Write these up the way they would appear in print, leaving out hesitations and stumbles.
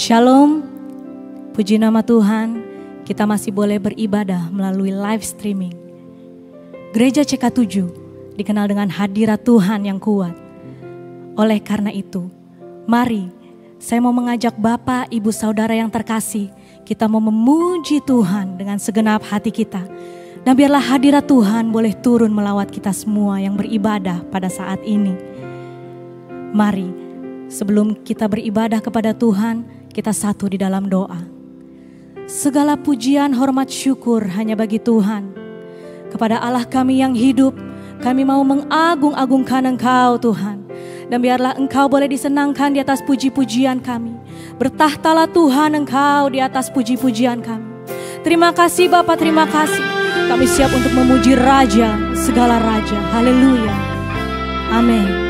Shalom, puji nama Tuhan, kita masih boleh beribadah melalui live streaming. Gereja CK7 dikenal dengan hadirat Tuhan yang kuat. Oleh karena itu, mari saya mau mengajak Bapak, Ibu, Saudara yang terkasih, kita mau memuji Tuhan dengan segenap hati kita. Dan biarlah hadirat Tuhan boleh turun melawat kita semua yang beribadah pada saat ini. Mari, sebelum kita beribadah kepada Tuhan, kita satu di dalam doa. Segala pujian, hormat, syukur hanya bagi Tuhan. Kepada Allah kami yang hidup, kami mau mengagung-agungkan Engkau Tuhan. Dan biarlah Engkau boleh disenangkan di atas puji-pujian kami. Bertahtalah Tuhan Engkau di atas puji-pujian kami. Terima kasih Bapa, terima kasih. Kami siap untuk memuji Raja, segala Raja. Haleluya. Amin.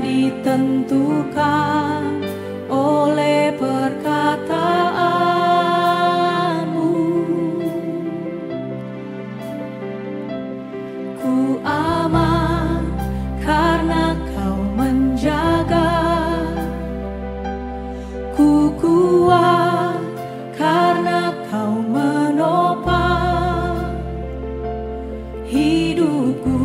Ditentukan oleh perkataanmu. Ku aman karena Kau menjaga. Ku kuat karena Kau menopang hidupku.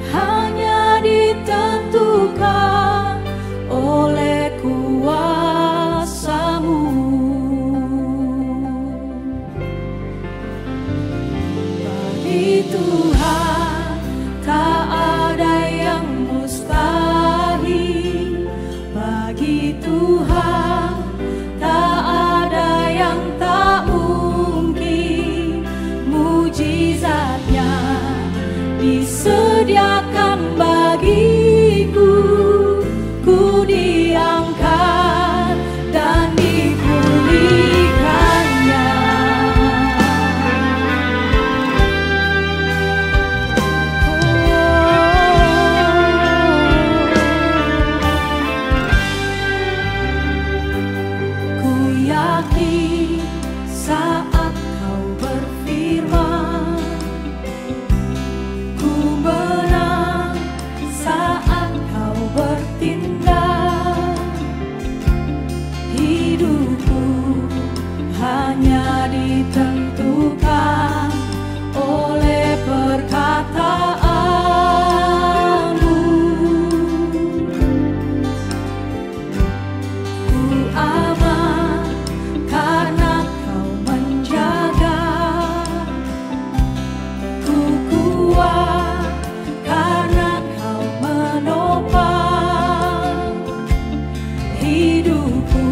Hanya ditentukan oleh kuasa-Mu. Bagi Tuhan tak ada yang mustahil. Bagi Tuhan tak ada yang tak mungkin. Mujizatnya disediakan bagiku, ku diangkat dan dipulihkannya. Ku yakin saat Kau berfirman, ku menang saat Kau bertindak. Hidupku hanya ditentukan oleh perkataanmu. Ku aman karena Kau menjaga. Ku kuat karena Kau menopang hidupku.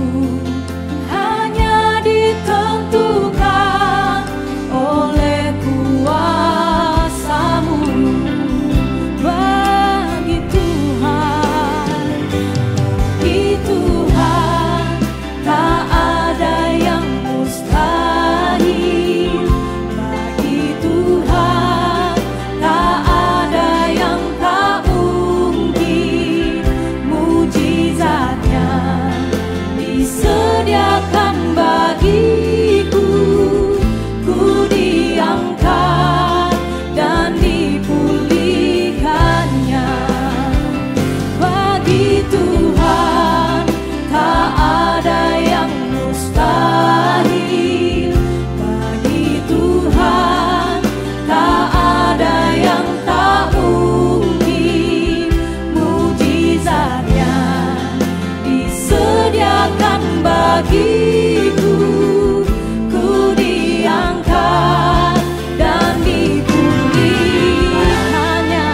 Hanya ditentukan oleh kuasa-Mu. Bagi Tuhan tak ada yang mustahil. Bagi Tuhan tak ada yang tak mungkin. Mujizatnya disediakan bagiku, ku diangkat dan dipulihkannya. Bagi Tuhan tak ada yang mustahil. Bagi Tuhan tak ada yang tak mungkin. Mujizatnya disediakan bagiku, ku diangkat dan dipulihkannya.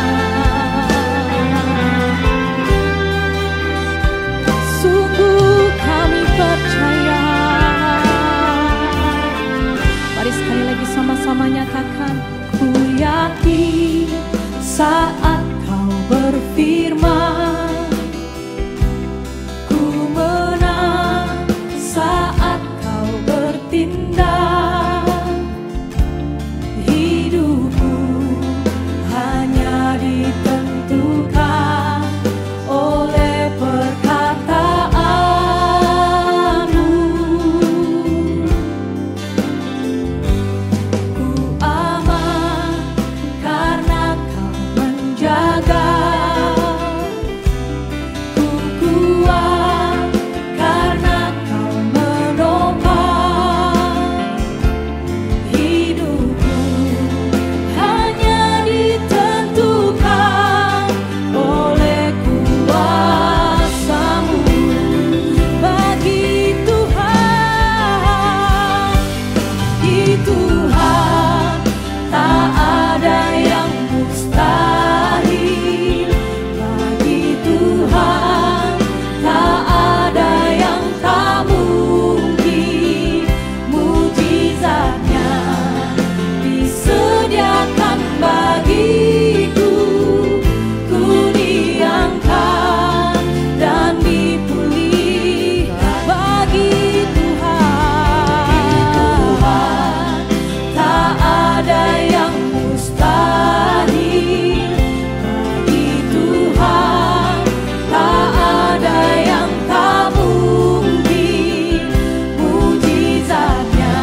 nyatakan, Ku yakin saat kau berfirman, ku menang saat kau bertindak. Hidupku hanya ditentukan oleh perkataanmu. Ku aman karena kau menjaga. Ku kuat karena kau menopang. Hidupku hanya ditentukan oleh kuasa-Mu. Bagi Tuhan tak ada yang mustahil. Bagi Tuhan tak ada yang tak mungkin. Mujizatnya disediakan bagiku. Ku diangkat dan dipulihkan. Bagi Tuhan tak ada yang mustahil. Bagi Tuhan tak ada yang tak mungkin. Mujizatnya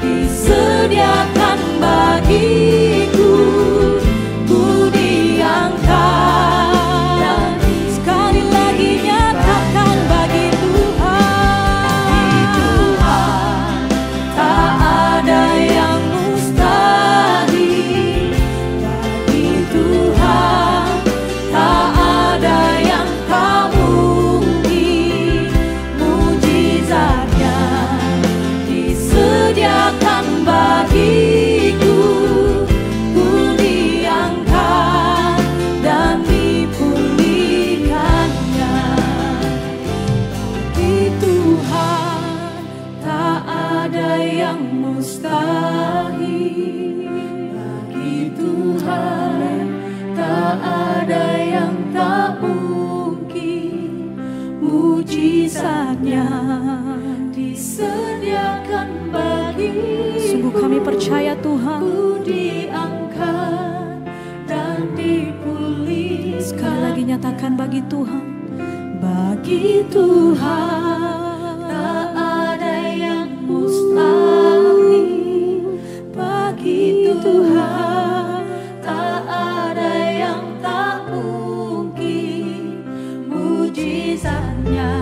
disediakan bagiku. Ku diangkat dan sekali lagi nyatakan, bagi Tuhan tak ada yang mustahil. Bagi Tuhan tak ada yang tak mungkin. Mujizatnya disediakan bagiku. Ku diangkat dan dipulihkannya. Bagi Tuhan tak ada yang mustahil. Bagi Tuhan tak ada yang tak mungkin. Mujizatnya disediakan bagiku. sungguh kami percaya Tuhan. Ku diangkat dan dipulihkan. Sekali lagi nyatakan, bagi Tuhan Bagi Tuhan tak ada yang mustahil. Bagi Tuhan tak ada yang tak mungkin. Mujizatnya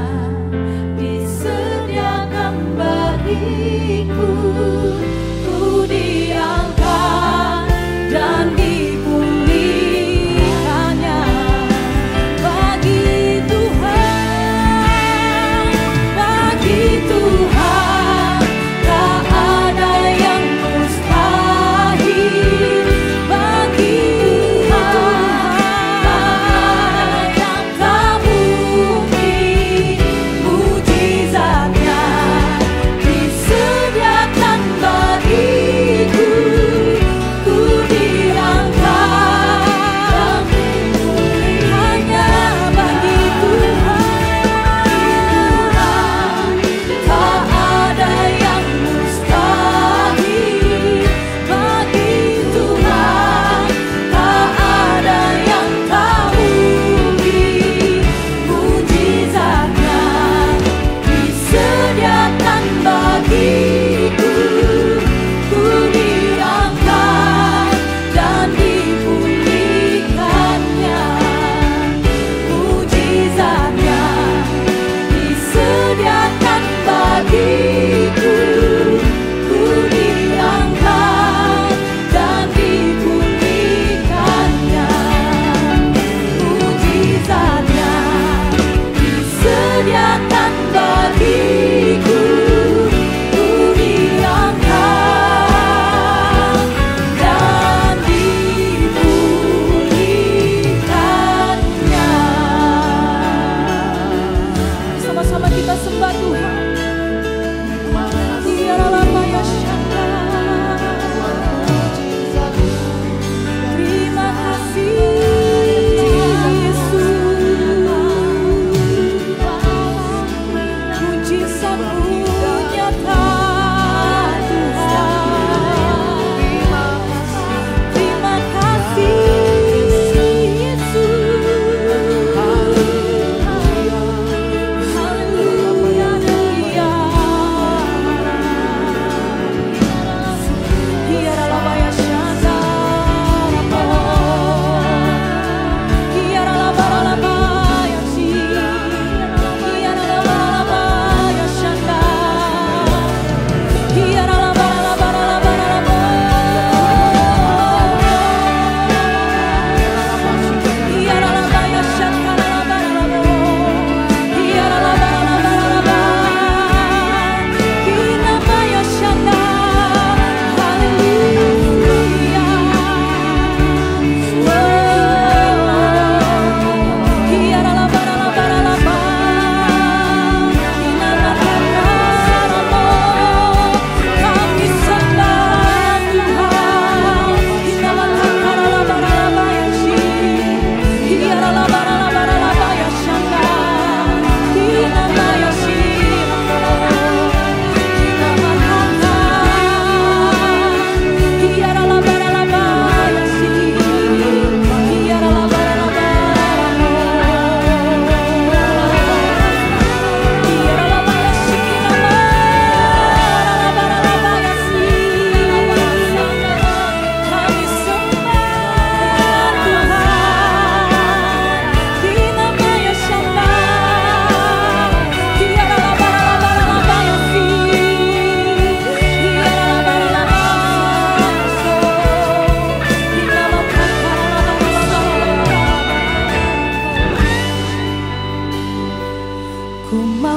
disediakan bagiku. Ku diangkat dan dipulihkannya. Bagi Tuhan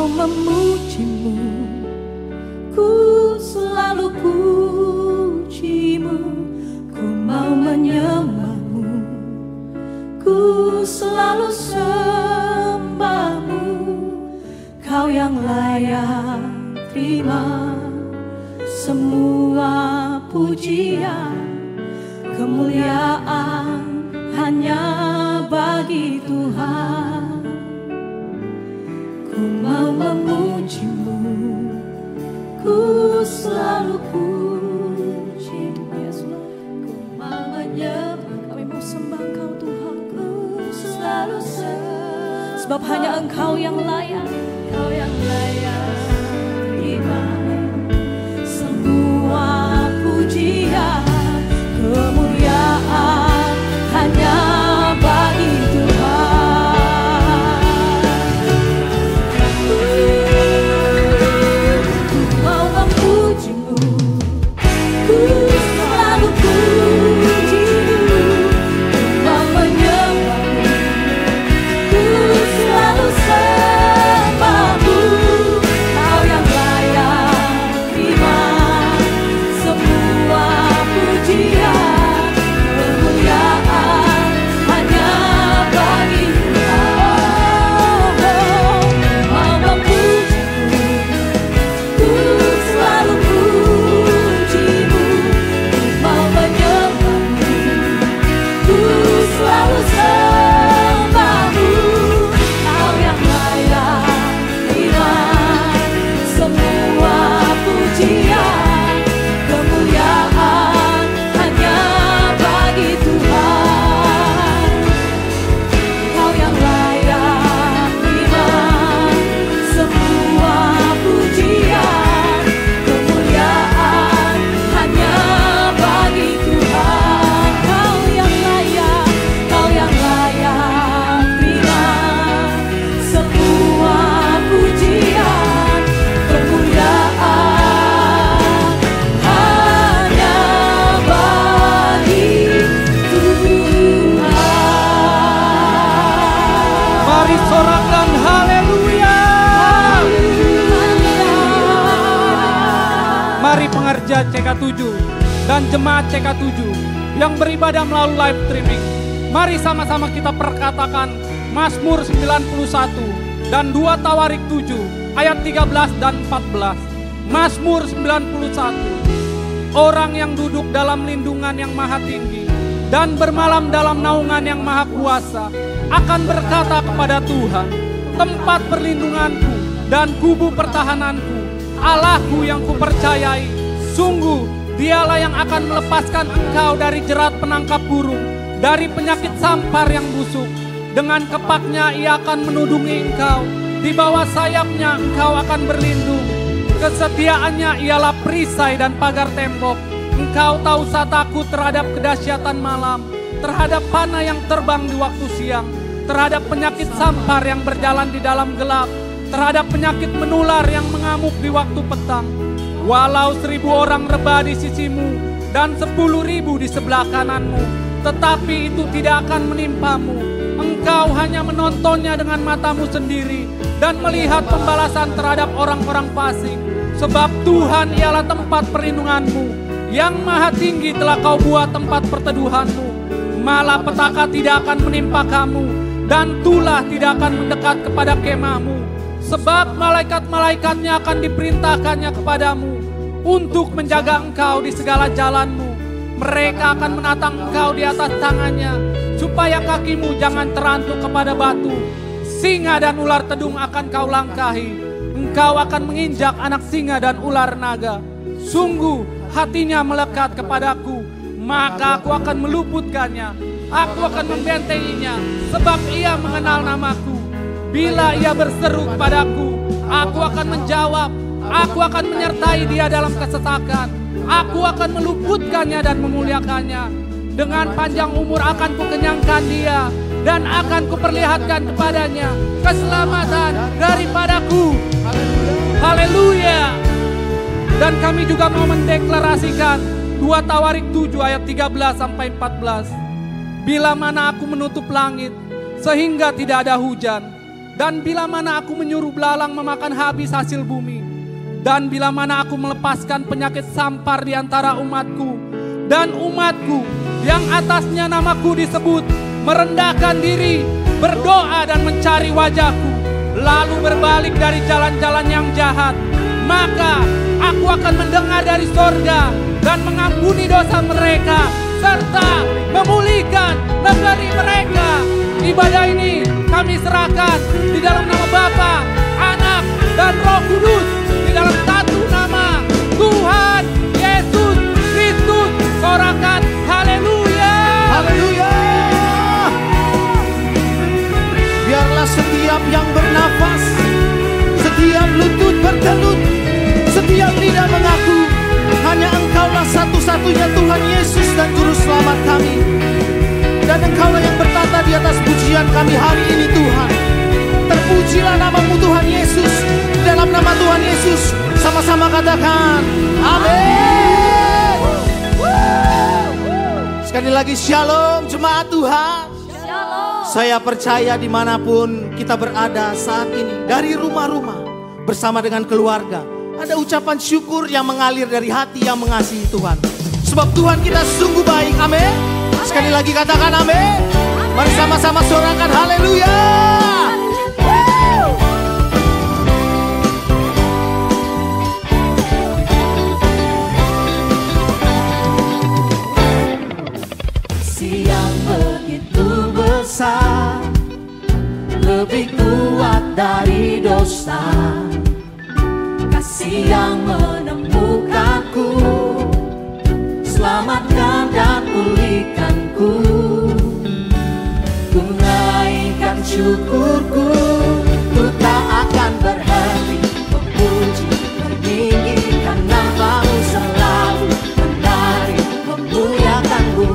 mau memujimu, ku selalu pujimu. Ku mau menyembahmu, ku selalu sembahmu. Kau yang layak terima semua pujian, kemuliaan hanya bagi Tuhan. Ku mau memujimu, ku selalu pujimu. Ku mau menyembah, kami mau sembah Engkau Tuhan. Ku selalu sembah, sebab hanya Engkau yang layak, Engkau yang layak terima semua pujian, kemuliaan hanya bagi Tuhan. Ku mau memujimu, ku selalu pujimu. Ku mau menyembahmu, ku selalu sembahmu. Kau yang layak terima semua pujian, kemuliaan hanya bagi Tuhan. Mau memujimu, ku selalu pujimu. Ku mau menyembahmu, ku selalu sembahmu. Kau yang layak terima semua pujian, kemuliaan hanya bagi Tuhan. Kau yang layak terima semua pujian, kemuliaan hanya bagi Tuhan. Kau yang layak, Kau yang layak terima semua pujian, kemuliaan hanya bagi Tuhan. Mari sorakan haleluya. Mari pengerja CK7 dan jemaat CK7 yang beribadah melalui live streaming, mari sama-sama kita perkatakan Mazmur 91 dan 2 Tawarik 7 ayat 13 dan 14. Mazmur 91. Orang yang duduk dalam lindungan yang maha tinggi dan bermalam dalam naungan yang maha kuasa akan berkata kepada Tuhan, tempat perlindunganku dan kubu pertahananku, Allahku yang kupercayai. Sungguh dialah yang akan melepaskan engkau dari jerat penangkap burung, dari penyakit sampar yang busuk. Dengan kepaknya ia akan menudungi engkau, di bawah sayapnya engkau akan berlindung. Kesetiaannya ialah perisai dan pagar tembok. Engkau tak usah takut terhadap kedahsyatan malam, terhadap panah yang terbang di waktu siang, terhadap penyakit sampar yang berjalan di dalam gelap, terhadap penyakit menular yang mengamuk di waktu petang. Walau 1000 orang rebah di sisimu dan 10.000 di sebelah kananmu, tetapi itu tidak akan menimpamu. Engkau hanya menontonnya dengan matamu sendiri dan melihat pembalasan terhadap orang-orang fasik. Sebab Tuhan ialah tempat perlindunganmu, yang maha tinggi telah kau buat tempat perteduhanmu. Malapetaka tidak akan menimpa kamu, dan tulah tidak akan mendekat kepada kemahmu. Sebab malaikat-malaikatnya akan diperintahkannya kepadamu untuk menjaga engkau di segala jalanmu. Mereka akan menatang engkau di atas tangannya, supaya kakimu jangan terantuk kepada batu. Singa dan ular tedung akan kau langkahi. Engkau akan menginjak anak singa dan ular naga. Sungguh hatinya melekat kepadaku, maka aku akan meluputkannya. Aku akan membentenginya, sebab ia mengenal namaku. Bila ia berseru kepadaku, aku akan menjawab. Aku akan menyertai dia dalam kesesakan. Aku akan meluputkannya dan memuliakannya. Dengan panjang umur akan kukenyangkan dia, dan akan kuperlihatkan kepadanya keselamatan daripadaku. Haleluya. Dan kami juga mau mendeklarasikan 2 Tawarik 7 ayat 13 sampai 14. Bila mana aku menutup langit sehingga tidak ada hujan, Dan bila mana aku menyuruh belalang memakan habis hasil bumi, dan bila mana aku melepaskan penyakit sampar di antara umatku, dan umatku yang atasnya namaku disebut merendahkan diri, berdoa dan mencari wajahku, lalu berbalik dari jalan-jalan yang jahat, maka aku akan mendengar dari sorga dan mengampuni dosa mereka, serta memulihkan negeri mereka. Ibadah ini kami serahkan di dalam nama Bapa, Anak, dan Roh Kudus, di dalam satu nama, Tuhan Yesus Kristus. Sorakan haleluya. Haleluya. Biarlah setiap yang bernafas, setiap lutut bertelut, setiap lidah mengaku hanya Engkaulah satu-satunya Tuhan Yesus dan Juru Selamat kami. Dan Engkaulah yang bertata di atas pujian kami hari ini Tuhan. Terpujilah namamu Tuhan Yesus. Dalam nama Tuhan Yesus sama-sama katakan amin. Sekali lagi shalom jemaat Tuhan. Shalom. Saya percaya dimanapun kita berada saat ini, dari rumah-rumah bersama dengan keluarga, ada ucapan syukur yang mengalir dari hati yang mengasihi Tuhan. Sebab Tuhan kita sungguh baik, amin. Sekali lagi katakan amin. Mari sama-sama sorakan haleluya. Yang begitu besar, lebih kuat dari dosa. Kasih yang menemukanku, selamatkan dan pulihkanku. Ku naikkan syukurku, ku tak akan berhenti memuji, meninggikan namamu selalu, menari, memuliakanmu.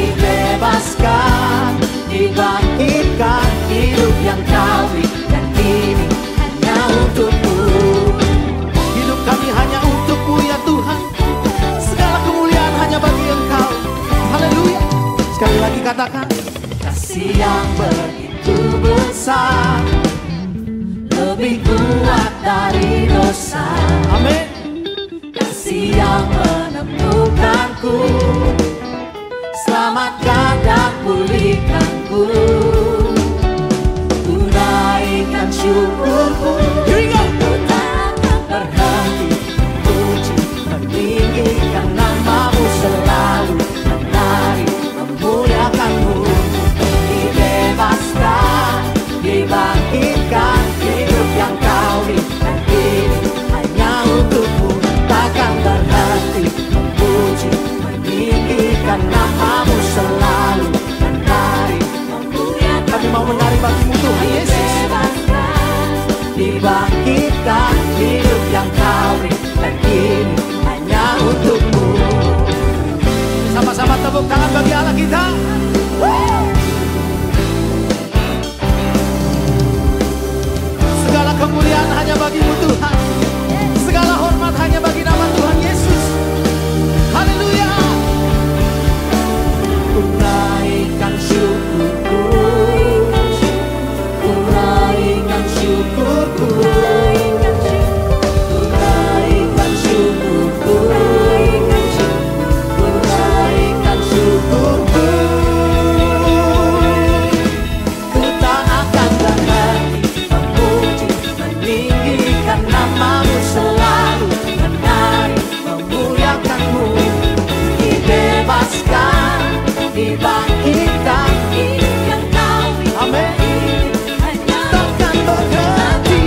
Dibebaskan, dibangkitkan, hidup yang kau beri, dan ini hanya untukmu. Hidup kami hanya untukmu ya Tuhan. Segala kemuliaan hanya bagi Engkau. Haleluya. Sekali lagi katakan kasih yang begitu besar, lebih kuat dari dosa. amin. Kasih yang menemukanku, selamatkan dan pulihkanku. Ku naikkan syukurku, ku tak akan berhenti memuji, meninggikan namamu selalu, menari, memuliakanmu. Dibebaskan, dibangkitkan, hidup yang kau beri, dan ini hanya untukmu. Takkan berhenti memuji, meninggikan namamu selalu, menari, memuliakanmu. Kami mau menari bagimu Tuhan Yesus. Dibebaskan, dibangkitkan, hidup yang kau beri, dan ini hanya untukmu. Sama-sama tepuk tangan bagi Allah kita. Segala kemuliaan hanya bagimu Tuhan. Segala hormat hanya bagi nama Tuhan Yesus. Haleluya. Ku naikkan syukurku, ku naikkan syukurku, ku naikkan syukurku, ku naikkan syukurku. Ku tak akan berhenti memuji, meninggikan namamu selalu, menari, memuliakanmu. Dibebaskan, dibangkitkan, hidup yang kau beri, Amin. hanya Takkan berhenti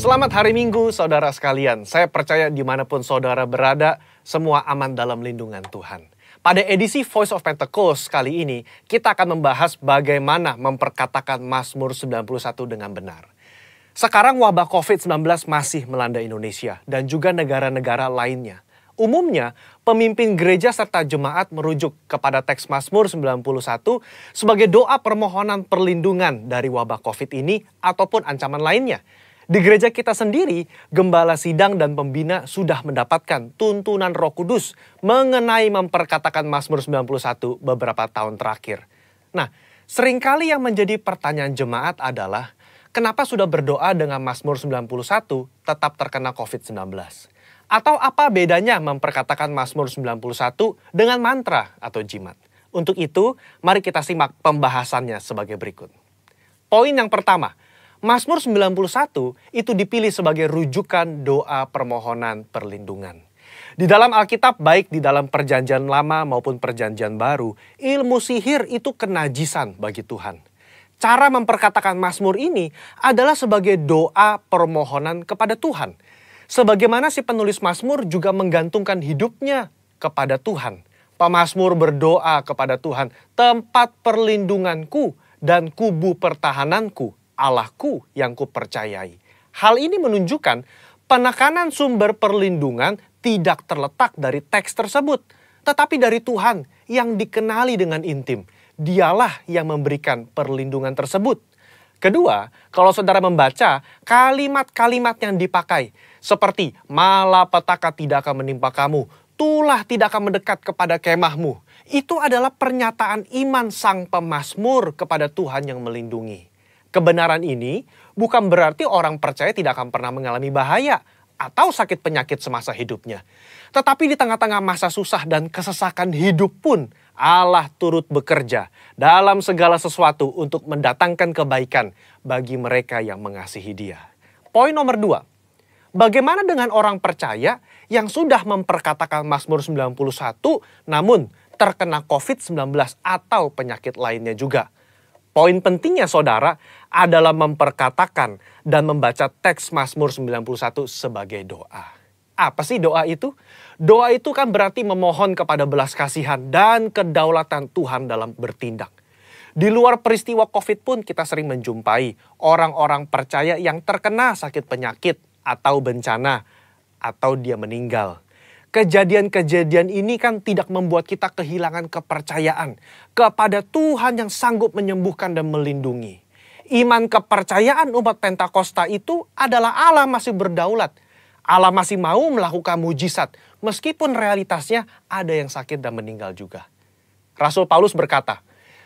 Selamat hari Minggu, saudara sekalian. Saya percaya dimanapun saudara berada, semua aman dalam lindungan Tuhan. Pada edisi Voice of Pentecost kali ini, kita akan membahas bagaimana memperkatakan Mazmur 91 dengan benar. Sekarang wabah COVID-19 masih melanda Indonesia dan juga negara-negara lainnya. Umumnya, pemimpin gereja serta jemaat merujuk kepada teks Mazmur 91 sebagai doa permohonan perlindungan dari wabah COVID ini ataupun ancaman lainnya. Di gereja kita sendiri, gembala sidang dan pembina sudah mendapatkan tuntunan Roh Kudus mengenai memperkatakan Mazmur 91 beberapa tahun terakhir. Nah, seringkali yang menjadi pertanyaan jemaat adalah, kenapa sudah berdoa dengan Mazmur 91 tetap terkena COVID-19? Atau apa bedanya memperkatakan Mazmur 91 dengan mantra atau jimat? Untuk itu, mari kita simak pembahasannya sebagai berikut. Poin yang pertama, Mazmur 91 itu dipilih sebagai rujukan doa permohonan perlindungan. Di dalam Alkitab, baik di dalam Perjanjian Lama maupun Perjanjian Baru, ilmu sihir itu kenajisan bagi Tuhan. Cara memperkatakan Mazmur ini adalah sebagai doa permohonan kepada Tuhan. Sebagaimana si penulis Mazmur juga menggantungkan hidupnya kepada Tuhan. Pemazmur berdoa kepada Tuhan, tempat perlindunganku dan kubu pertahananku, Allahku yang kupercayai. Hal ini menunjukkan penekanan sumber perlindungan tidak terletak dari teks tersebut, tetapi dari Tuhan yang dikenali dengan intim. Dialah yang memberikan perlindungan tersebut. Kedua, kalau saudara membaca kalimat-kalimat yang dipakai, seperti malapetaka tidak akan menimpa kamu, tulah tidak akan mendekat kepada kemahmu, itu adalah pernyataan iman sang pemazmur kepada Tuhan yang melindungi. Kebenaran ini bukan berarti orang percaya tidak akan pernah mengalami bahaya atau sakit penyakit semasa hidupnya. Tetapi di tengah-tengah masa susah dan kesesakan hidup pun, Allah turut bekerja dalam segala sesuatu untuk mendatangkan kebaikan bagi mereka yang mengasihi Dia. Poin nomor 2, bagaimana dengan orang percaya yang sudah memperkatakan Mazmur 91 namun terkena COVID-19 atau penyakit lainnya juga? Poin pentingnya saudara adalah memperkatakan dan membaca teks Mazmur 91 sebagai doa. Apa sih doa itu? Doa itu kan berarti memohon kepada belas kasihan dan kedaulatan Tuhan dalam bertindak. Di luar peristiwa COVID pun kita sering menjumpai orang-orang percaya yang terkena sakit penyakit atau bencana atau dia meninggal. Kejadian-kejadian ini kan tidak membuat kita kehilangan kepercayaan kepada Tuhan yang sanggup menyembuhkan dan melindungi. Iman kepercayaan umat Pentakosta itu adalah Allah masih berdaulat. Allah masih mau melakukan mujizat meskipun realitasnya ada yang sakit dan meninggal juga. Rasul Paulus berkata,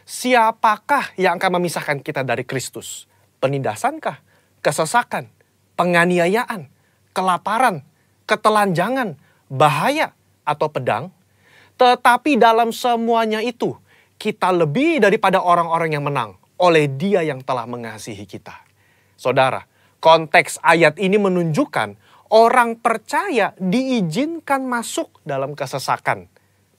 siapakah yang akan memisahkan kita dari Kristus? Penindasankah? Kesesakan? Penganiayaan? Kelaparan? Ketelanjangan? Bahaya atau pedang? Tetapi dalam semuanya itu, kita lebih daripada orang-orang yang menang oleh Dia yang telah mengasihi kita. Saudara, konteks ayat ini menunjukkan orang percaya diizinkan masuk dalam kesesakan,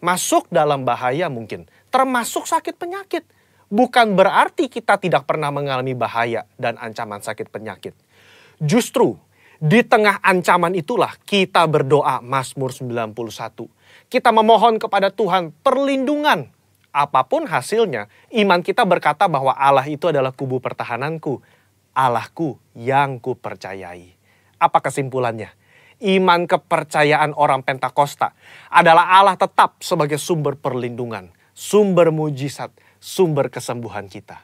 masuk dalam bahaya mungkin, termasuk sakit penyakit. Bukan berarti kita tidak pernah mengalami bahaya dan ancaman sakit penyakit. Justru, di tengah ancaman itulah kita berdoa Mazmur 91. Kita memohon kepada Tuhan perlindungan. Apapun hasilnya, iman kita berkata bahwa Allah itu adalah kubu pertahananku, Allahku yang kupercayai. Apa kesimpulannya? Iman kepercayaan orang Pentakosta adalah Allah tetap sebagai sumber perlindungan, sumber mujizat, sumber kesembuhan kita.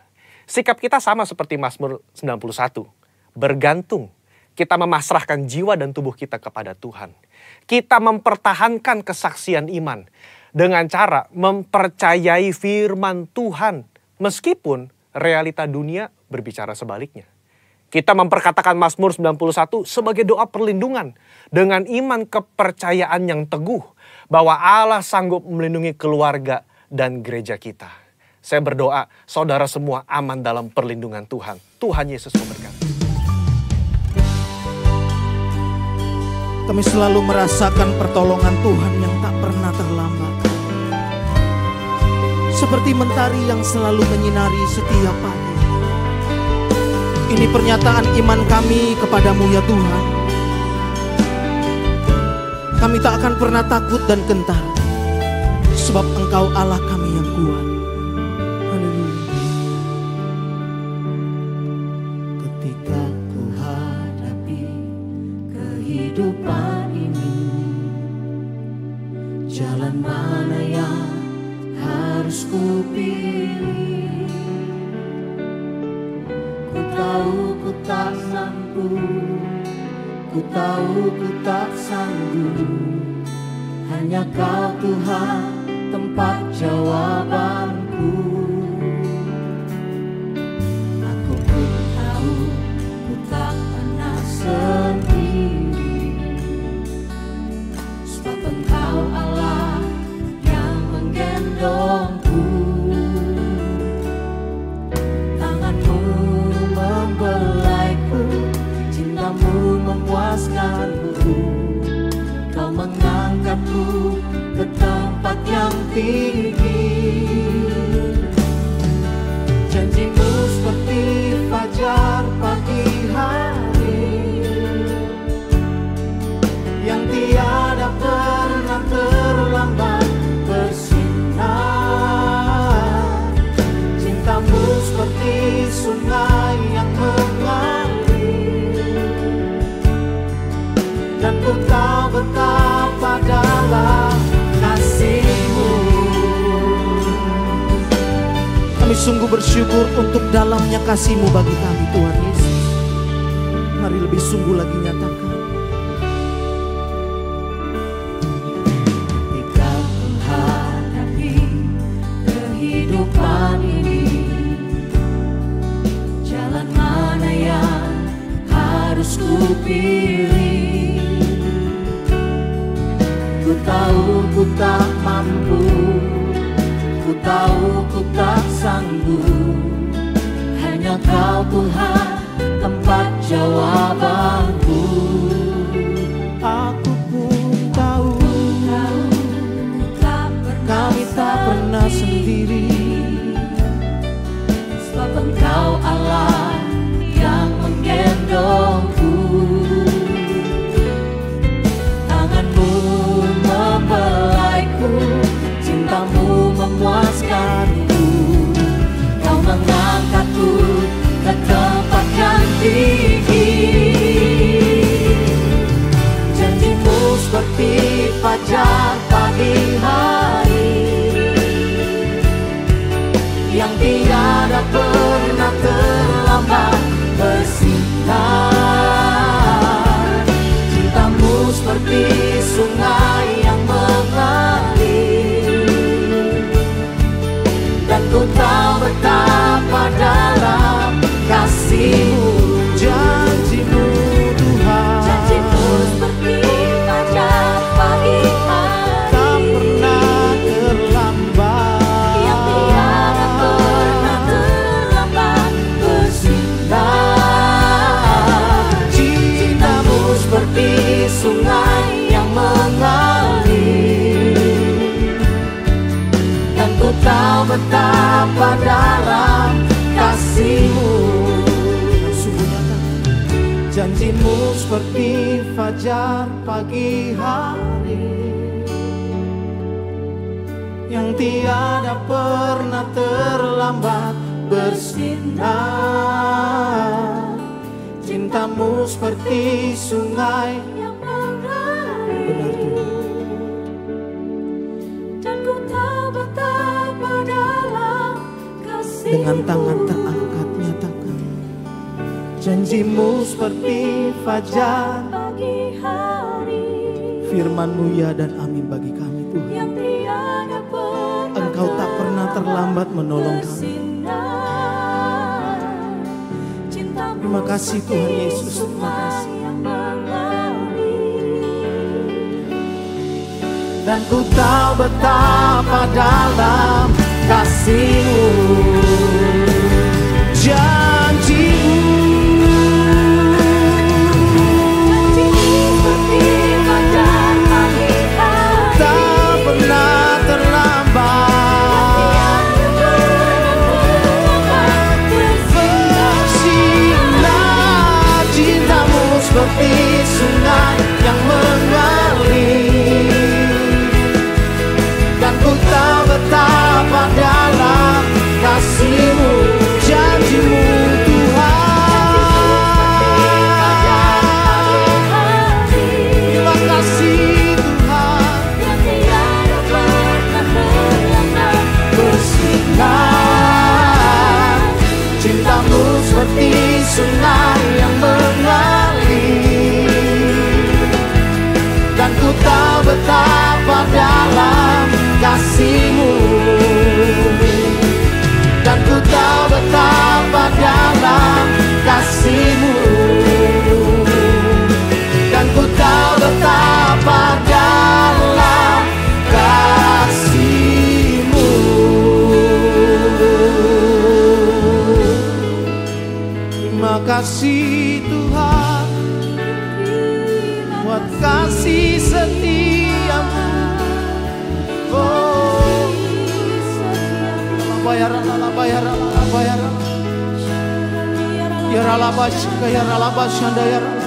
Sikap kita sama seperti Mazmur 91, bergantung. Kita memasrahkan jiwa dan tubuh kita kepada Tuhan. Kita mempertahankan kesaksian iman dengan cara mempercayai firman Tuhan meskipun realita dunia berbicara sebaliknya. Kita memperkatakan Mazmur 91 sebagai doa perlindungan dengan iman kepercayaan yang teguh bahwa Allah sanggup melindungi keluarga dan gereja kita. Saya berdoa saudara semua aman dalam perlindungan Tuhan. Tuhan Yesus memberkati. Kami selalu merasakan pertolongan Tuhan yang tak pernah terlambat. Seperti mentari yang selalu menyinari setiap pagi. Ini pernyataan iman kami kepadamu ya Tuhan. Kami tak akan pernah takut dan gentar, sebab Engkau Allah kami yang kuat. Haleluya. Ketika ku hadapi kehidupan ini, jalan mana yang harus ku pilih? Ku tahu ku tak mampu, ku tahu ku tak sanggup. Hanya Kau Tuhan tempat jawabanku. Aku pun tahu ku tak pernah sendiri, sebab Engkau Allah yang menggendongku. Tanganmu membelaiku, cintamu memuaskanku. Kau mengangkatku ke tempat yang tinggi. Janjimu seperti fajar pagi hari, yang tiada pernah terlambat bersinar. Cintamu seperti sungai yang mengalir, dan ku tahu betapa dalam kasih-Mu. Kami sungguh bersyukur untuk dalamnya kasih-Mu bagi kami Tuhan Yesus. Mari lebih sungguh lagi nyatakan. Ketika ku hadapi kehidupan ini, jalan mana yang harus ku pilih? Ku tahu ku tak mampu, ku tahu ku tak sanggup. Hanya Kau Tuhan tempat jawabanku. Aku pun tahu kami tak pernah sendiri, sebab Engkau Allah yang menggendongku. Tanganmu membelaiku, cintamu memuaskanku. Kau mengangkatku ke tempat yang tinggi. Janjimu seperti fajar pagi hari, yang tiada pernah terlambat bersinar. Cintamu seperti sungai yang mengalir, dan ku tahu betapa dalam kasih-Mu. janji-Mu Tuhan. Janjimu seperti fajar pagi hari, Tak pernah terlambat, yang tiada pernah terlambat bersinar. Cintamu seperti sungai yang mengalir, dan ku tahu betapa dalam kasih-Mu. sungguh nyata. Janji-Mu seperti fajar pagi hari, yang tiada pernah terlambat bersinar. Cintamu seperti sungai Yang mengalir, benar Tuhan. dan ku tahu betapa dalam kasih-Mu. Dengan tangan terangkat nyatakan, janji-Mu seperti fajar. Pagi hari, Firman-Mu ya dan amin bagi kami Tuhan. yang tiada pernah Engkau tak pernah terlambat menolong kami. bersinar. Cintamu Terima kasih Tuhan seperti Yesus, terima sungai kasih. yang mengalir, Dan ku tahu betapa dalam kasih-Mu. Janji-Mu seperti fajar pagi hari, tak pernah terlambat bersinar. kasih Tuhan, buat kasih setiamu. Oh, bayar, bayar, bayar, ya ralabas, ya ralabas, ya